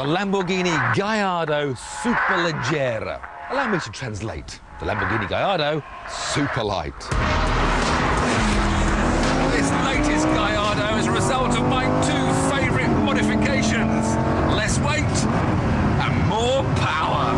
the Lamborghini Gallardo Superleggera. Allow me to translate. The Lamborghini Gallardo Superlight. This latest Gallardo is a result of my two favourite modifications. Less weight and more power.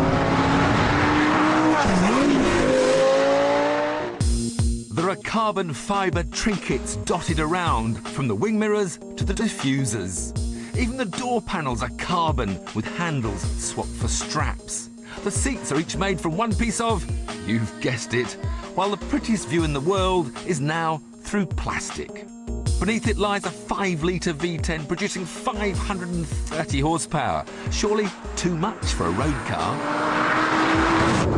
There are carbon fibre trinkets dotted around, from the wing mirrors to the diffusers. Even the door panels are carbon, with handles swapped for straps. The seats are each made from one piece of, you've guessed it, while the prettiest view in the world is now through plastic. Beneath it lies a 5-litre V10 producing 530 horsepower. Surely too much for a road car?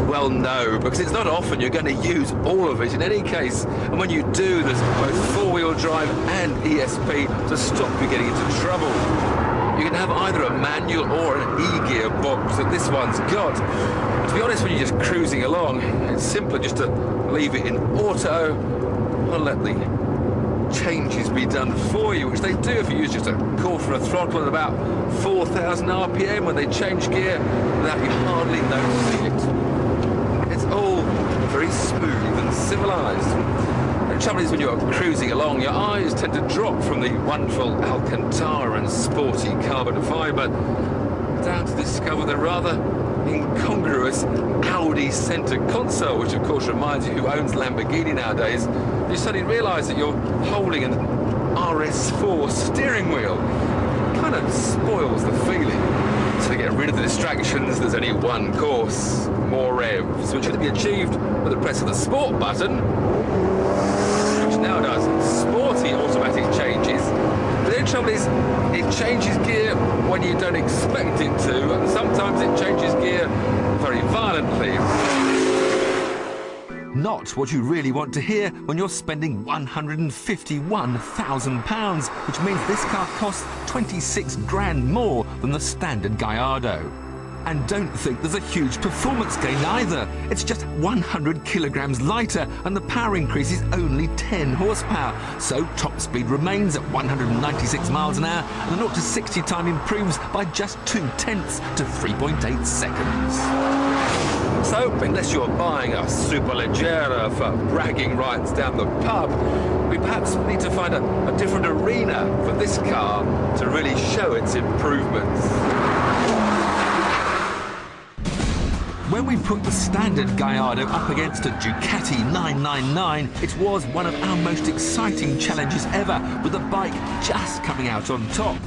Well, no, because it's not often you're going to use all of it in any case. And when you do, there's both four-wheel drive and ESP to stop you getting into trouble. You can have either a manual or an e-gear box that this one's got. To be honest, when you're just cruising along, it's simpler just to leave it in auto and let the changes be done for you, which they do if you use just a quarter of a throttle at about 4,000 RPM when they change gear without you hardly noticing it. It's all very smooth and civilised. The trouble is, when you're cruising along, your eyes tend to drop from the wonderful Alcantara and sporty carbon fibre down to discover the rather incongruous Audi centre console, which of course reminds you who owns Lamborghini nowadays. You suddenly realise that you're holding an RS4 steering wheel. It kind of spoils the feeling. So to get rid of the distractions, there's only one course: more revs, which can be achieved with the press of the sport button, which now does sporty automatic changes. But the trouble is, it changes gear when you don't expect it to, and sometimes it changes gear very violently. Not what you really want to hear when you're spending £151,000, which means this car costs 26 grand more than the standard Gallardo. And don't think there's a huge performance gain either. It's just 100 kilograms lighter, and the power increase is only 10 horsepower. So top speed remains at 196 miles an hour, and the 0 to 60 time improves by just 0.2 to 3.8 seconds. So, unless you're buying a Superleggera for bragging rights down the pub, we perhaps need to find a different arena for this car to really show its improvements. When we put the standard Gallardo up against a Ducati 999, it was one of our most exciting challenges ever, with the bike just coming out on top.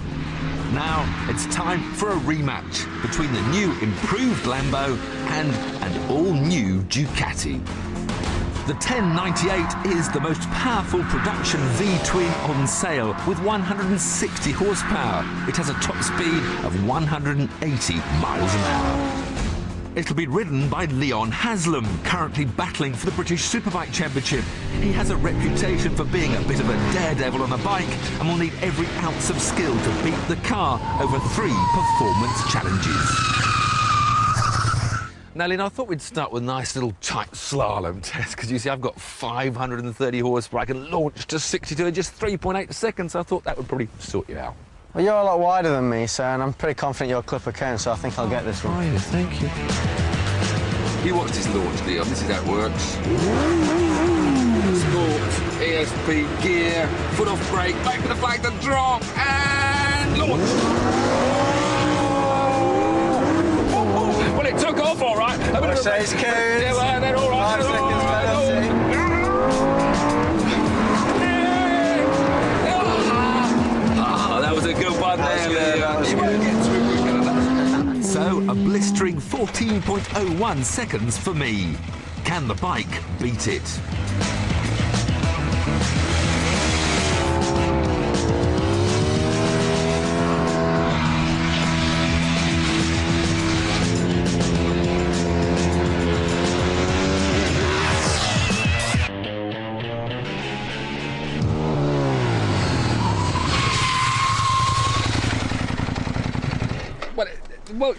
Now it's time for a rematch between the new improved Lambo and an all-new Ducati. The 1098 is the most powerful production V-twin on sale with 160 horsepower. It has a top speed of 180 miles an hour. It'll be ridden by Leon Haslam, currently battling for the British Superbike Championship. He has a reputation for being a bit of a daredevil on a bike and will need every ounce of skill to beat the car over 3 performance challenges. Now, Leon, I thought we'd start with a nice little tight slalom test, because you see I've got 530 horsepower. I can launch to 62 in just 3.8 seconds, so I thought that would probably sort you out. Well, you're a lot wider than me, sir, and I'm pretty confident you're a clipper can, so I think I'll get this one. Right, thank you. You watch this launch, Leon. This is how it works. Sport, ESP, gear, foot off brake, wait for the flag to drop, and launch. Well, it took off all right. Watch those cones. Yeah, well, they're all right. 5 seconds penalty. That was a good one there. So, a blistering 14.01 seconds for me. Can the bike beat it? Well,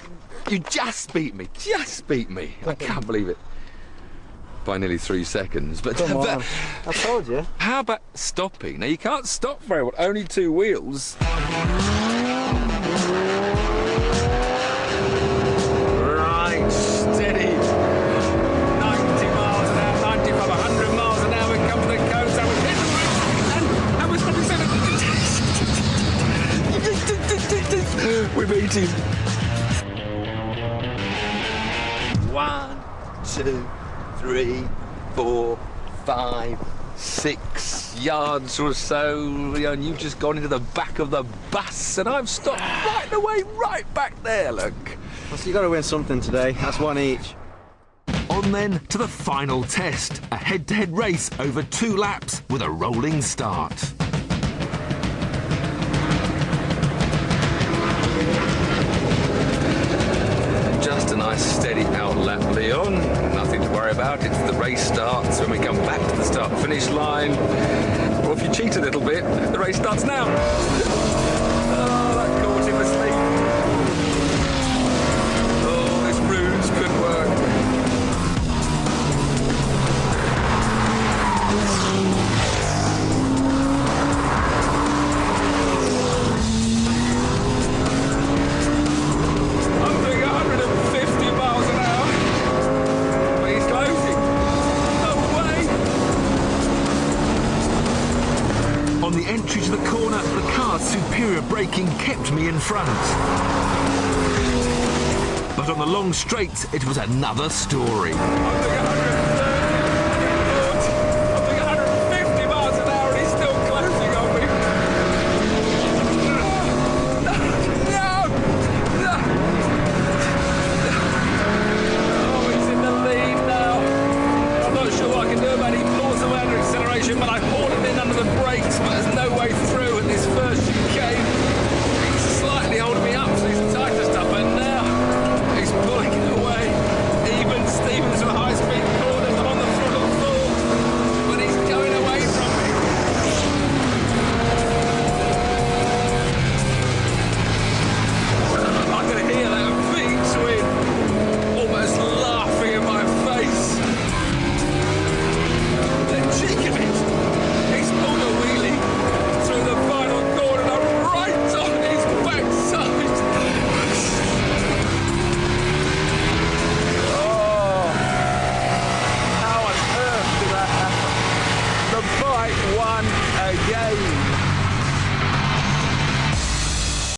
you just beat me. Just beat me. I can't believe it. By nearly 3 seconds. But Come on. I told you. How about stopping? Now, you can't stop very well. Only 2 wheels. We beat him. 1, 2, 3, 4, 5, 6 yards or so, and you've just gone into the back of the bus, and I've stopped right away, right back there, look. Well, so you got to win something today. That's one each. On then to the final test, a head-to-head race over 2 laps with a rolling start. Just a nice steady out lap, Leon. Nothing to worry about. It's the race starts when we come back to the start-finish line. Or if you cheat a little bit, the race starts now. Oh, that caught him asleep. Oh, this ruse could work. I'm doing 150 miles an hour. But he's closing. No way. On the entry to the corner, the car's superior braking kept me in front. But on the long straights, it was another story. I'm doing 100